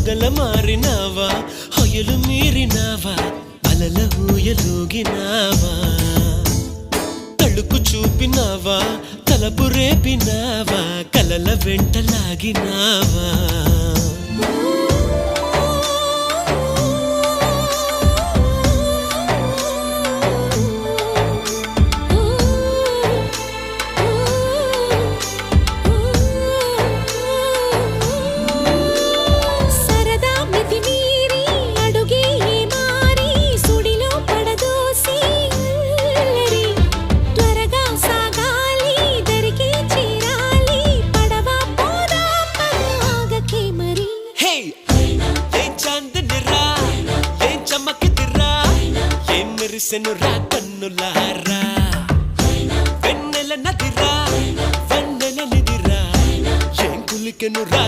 మొగల మారినావా హొయలు మీరినావా అలల ఊయలూగినావా తళుకు చూపినావా తలపు రేపినావా కలల వెంటలాగినావా మెరిసెనురా కన్నులారా వెన్నెల నదిరా వెన్నెల నిదిరా ఏం కులికెనురా